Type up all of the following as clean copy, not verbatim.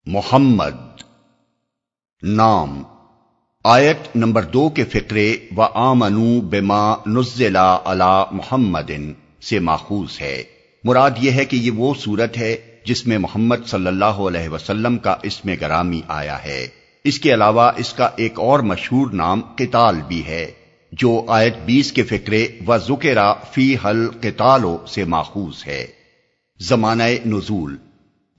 محمد نام آیت نمبر 2 کے فقرے وآمنوا بما نزل علی محمد سے ماخوذ ہے۔ مراد یہ ہے کہ یہ وہ سورت ہے جس میں محمد صلی اللہ علیہ وسلم کا اسم گرامی آیا ہے۔ اس کے علاوہ اس کا ایک اور مشہور نام قتال بھی ہے جو آیت 20 کے فقرے وذکر فیہ القتال سے ماخوذ ہے۔ زمانہ نزول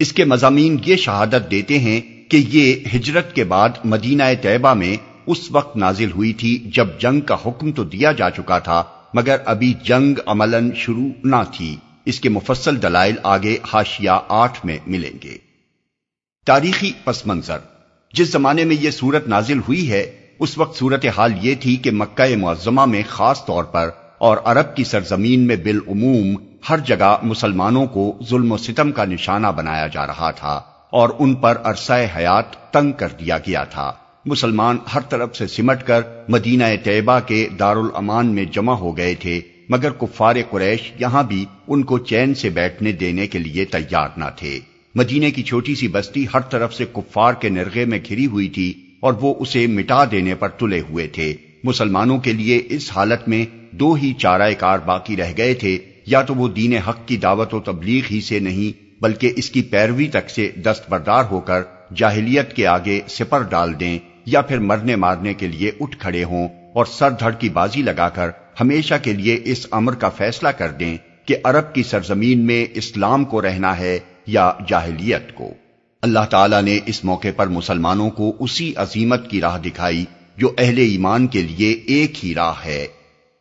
اس کے مضامین یہ شہادت دیتے ہیں کہ یہ ہجرت کے بعد مدینہ طیبہ میں اس وقت نازل ہوئی تھی جب جنگ کا حکم تو دیا جا چکا تھا مگر ابھی جنگ عملاً شروع نہ تھی۔ اس کے مفصل دلائل آگے حاشیہ 8 میں ملیں گے۔ تاریخی پس منظر جس زمانے میں یہ سورت نازل ہوئی ہے اس وقت صورتحال یہ تھی کہ مکہ معظمہ میں خاص طور پر اور عرب کی سرزمین میں بالعموم ہر جگہ مسلمانوں کو ظلم و ستم کا نشانہ بنایا جا رہا تھا اور ان پر عرصہ حیات تنگ کر دیا گیا تھا۔ مسلمان ہر طرف سے سمٹ کر مدینہ طیبہ کے دارالامان میں جمع ہو گئے تھے مگر کفار قریش یہاں بھی ان کو چین سے بیٹھنے دینے کے لیے تیار نہ تھے۔ مدینے کی چھوٹی سی بستی ہر طرف سے کفار کے نرغے میں گھری ہوئی تھی اور وہ اسے مٹا دینے پر تلے ہوئے تھے۔ مسلمانوں کے لیے اس حالت میں 2 ہی چارہ کار باقی رہ گئے تھے، یا تو وہ دین حق کی دعوت و تبلیغ ہی سے نہیں بلکہ اس کی پیروی تک سے دستبردار ہو کر جاہلیت کے آگے سپر ڈال دیں، یا پھر مرنے مارنے کے لیے اٹھ کھڑے ہوں اور سر دھڑ کی بازی لگا کر ہمیشہ کے لیے اس امر کا فیصلہ کر دیں کہ عرب کی سرزمین میں اسلام کو رہنا ہے یا جاہلیت کو۔ اللہ تعالیٰ نے اس موقع پر مسلمانوں کو اسی عظیمت کی راہ دکھائی جو اہل ایمان کے لیے ایک ہی راہ ہے۔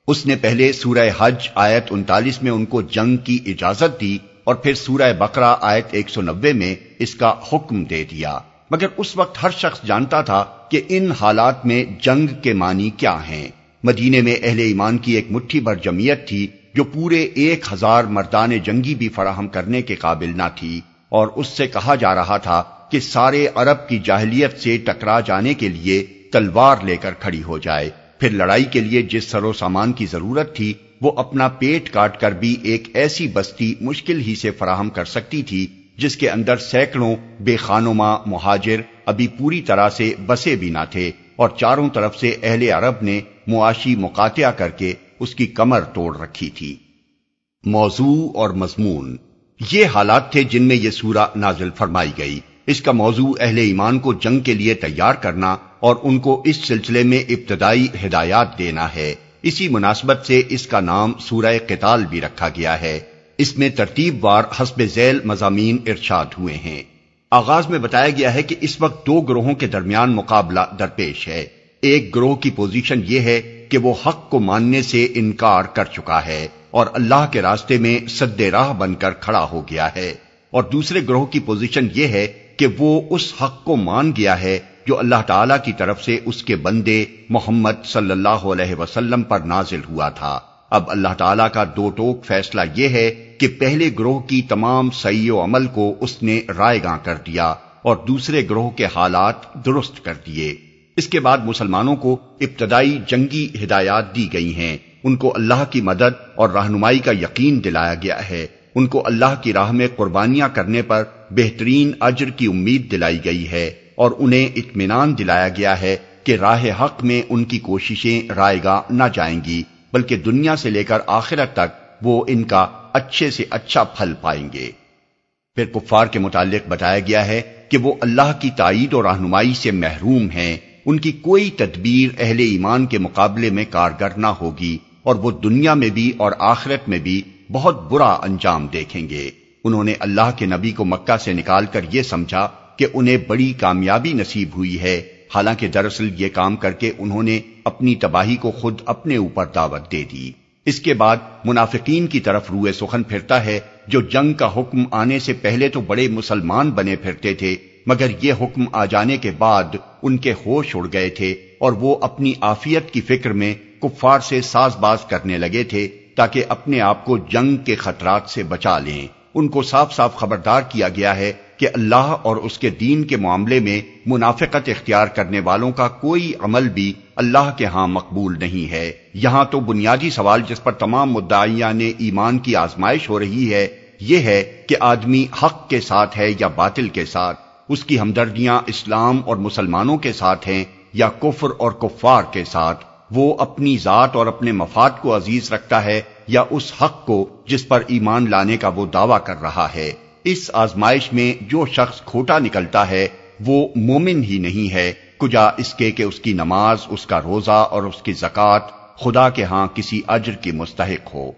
اس نے پہلے سورہ حج آیت 39 میں ان کو جنگ کی اجازت دی اور پھر سورہ بقرہ آیت 190 میں اس کا حکم دے دیا، مگر اس وقت ہر شخص جانتا تھا کہ ان حالات میں جنگ کے معنی کیا ہیں۔ مدینے میں اہل ایمان کی ایک مٹھی بھر جمعیت تھی جو پورے 1000 مردان جنگی بھی فراہم کرنے کے قابل نہ تھی، اور اس سے کہا جا رہا تھا کہ سارے عرب کی جاہلیت سے ٹکرا جانے کے لیے تلوار لے کر کھڑی ہو جائے، پھر لڑائی کے لیے جس سر و سامان کی ضرورت تھی وہ اپنا پیٹ کاٹ کر بھی ایک ایسی بستی مشکل ہی سے فراہم کر سکتی تھی جس کے اندر سینکڑوں بے خانماں مہاجر ابھی پوری طرح سے بسے بھی نہ تھے، اور چاروں طرف سے اہل عرب نے معاشی مقاطعہ کر کے اس کی کمر توڑ رکھی تھی۔ موضوع اور مضمون یہ حالات تھے جن میں یہ سورہ نازل فرمائی گئی۔ اس کا موضوع اہل ایمان کو جنگ کے لیے تیار کرنا اور ان کو اس سلسلے میں ابتدائی ہدایات دینا ہے۔ اسی مناسبت سے اس کا نام سورہ قتال بھی رکھا گیا ہے۔ اس میں ترتیب وار حسب ذیل مضامین ارشاد ہوئے ہیں۔ آغاز میں بتایا گیا ہے کہ اس وقت 2 گروہوں کے درمیان مقابلہ درپیش ہے۔ ایک گروہ کی پوزیشن یہ ہے کہ وہ حق کو ماننے سے انکار کر چکا ہے اور اللہ کے راستے میں سد راہ بن کر کھڑا ہو گیا ہے، اور دوسرے گروہ کی پوزیشن یہ ہے کہ وہ اس حق کو مان گیا ہے جو اللہ تعالیٰ کی طرف سے اس کے بندے محمد صلی اللہ علیہ وسلم پر نازل ہوا تھا۔ اب اللہ تعالیٰ کا 2 ٹوک فیصلہ یہ ہے کہ پہلے گروہ کی تمام سعی و عمل کو اس نے رائے گاں کر دیا اور دوسرے گروہ کے حالات درست کر دیے۔ اس کے بعد مسلمانوں کو ابتدائی جنگی ہدایات دی گئی ہیں، ان کو اللہ کی مدد اور رہنمائی کا یقین دلایا گیا ہے، ان کو اللہ کی راہ میں قربانیاں کرنے پر بہترین اجر کی امید دلائی گئی ہے، اور انہیں اطمینان دلایا گیا ہے کہ راہ حق میں ان کی کوششیں رائے گاں نہ جائیں گی بلکہ دنیا سے لے کر آخرت تک وہ ان کا اچھے سے اچھا پھل پائیں گے۔ پھر کفار کے متعلق بتایا گیا ہے کہ وہ اللہ کی تائید اور رہنمائی سے محروم ہیں، ان کی کوئی تدبیر اہل ایمان کے مقابلے میں کارگر نہ ہوگی اور وہ دنیا میں بھی اور آخرت میں بھی بہت برا انجام دیکھیں گے۔ انہوں نے اللہ کے نبی کو مکہ سے نکال کر یہ سمجھا کہ انہیں بڑی کامیابی نصیب ہوئی ہے، حالانکہ دراصل یہ کام کر کے انہوں نے اپنی تباہی کو خود اپنے اوپر دعوت دے دی۔ اس کے بعد منافقین کی طرف روئے سخن پھرتا ہے جو جنگ کا حکم آنے سے پہلے تو بڑے مسلمان بنے پھرتے تھے مگر یہ حکم آ جانے کے بعد ان کے ہوش اڑ گئے تھے اور وہ اپنی عافیت کی فکر میں کفار سے ساز باز کرنے لگے تھے تاکہ اپنے آپ کو جنگ کے خطرات سے بچا لیں۔ ان کو صاف صاف خبردار کیا گیا ہے کہ اللہ اور اس کے دین کے معاملے میں منافقت اختیار کرنے والوں کا کوئی عمل بھی اللہ کے ہاں مقبول نہیں ہے۔ یہاں تو بنیادی سوال جس پر تمام مدعیان ایمان کی آزمائش ہو رہی ہے یہ ہے کہ آدمی حق کے ساتھ ہے یا باطل کے ساتھ، اس کی ہمدردیاں اسلام اور مسلمانوں کے ساتھ ہیں یا کفر اور کفار کے ساتھ، وہ اپنی ذات اور اپنے مفاد کو عزیز رکھتا ہے یا اس حق کو جس پر ایمان لانے کا وہ دعویٰ کر رہا ہے۔ اس آزمائش میں جو شخص کھوٹا نکلتا ہے وہ مومن ہی نہیں ہے، کجا اس کے کہ اس کی نماز، اس کا روزہ اور اس کی زکوٰۃ خدا کے ہاں کسی اجر کی مستحق ہو۔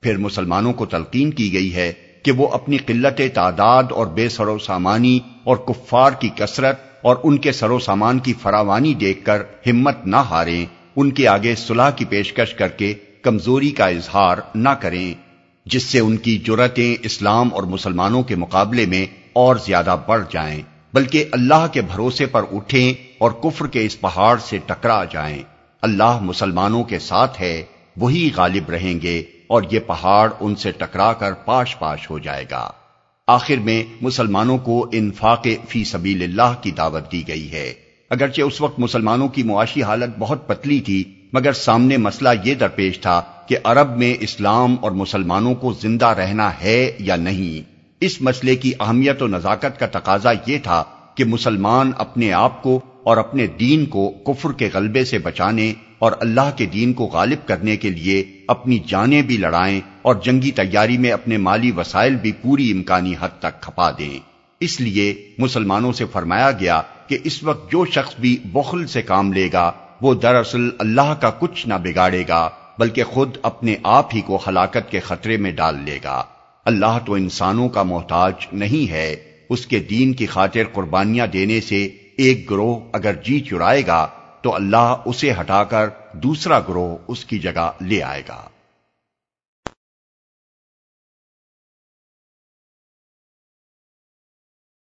پھر مسلمانوں کو تلقین کی گئی ہے کہ وہ اپنی قلت تعداد اور بے سر و سامانی اور کفار کی کثرت اور ان کے سر و سامان کی فراوانی دیکھ کر ہمت نہ ہاریں، ان کے آگے صلح کی پیشکش کر کے کمزوری کا اظہار نہ کریں، جس سے ان کی جرأتیں اسلام اور مسلمانوں کے مقابلے میں اور زیادہ بڑھ جائیں، بلکہ اللہ کے بھروسے پر اٹھیں اور کفر کے اس پہاڑ سے ٹکرا جائیں۔ اللہ مسلمانوں کے ساتھ ہے، وہی غالب رہیں گے اور یہ پہاڑ ان سے ٹکرا کر پاش پاش ہو جائے گا۔ آخر میں مسلمانوں کو انفاق فی سبیل اللہ کی دعوت دی گئی ہے۔ اگرچہ اس وقت مسلمانوں کی معاشی حالت بہت پتلی تھی، مگر سامنے مسئلہ یہ درپیش تھا کہ عرب میں اسلام اور مسلمانوں کو زندہ رہنا ہے یا نہیں۔ اس مسئلے کی اہمیت و نزاکت کا تقاضا یہ تھا کہ مسلمان اپنے آپ کو اور اپنے دین کو کفر کے غلبے سے بچانے اور اللہ کے دین کو غالب کرنے کے لیے اپنی جانیں بھی لڑائیں اور جنگی تیاری میں اپنے مالی وسائل بھی پوری امکانی حد تک کھپا دیں۔ اس لیے مسلمانوں سے فرمایا گیا کہ اس وقت جو شخص بھی بخل سے کام لے گا وہ دراصل اللہ کا کچھ نہ بگاڑے گا، بلکہ خود اپنے آپ ہی کو ہلاکت کے خطرے میں ڈال لے گا۔ اللہ تو انسانوں کا محتاج نہیں ہے، اس کے دین کی خاطر قربانیاں دینے سے ایک گروہ اگر جی چرائے گا تو اللہ اسے ہٹا کر دوسرا گروہ اس کی جگہ لے آئے گا۔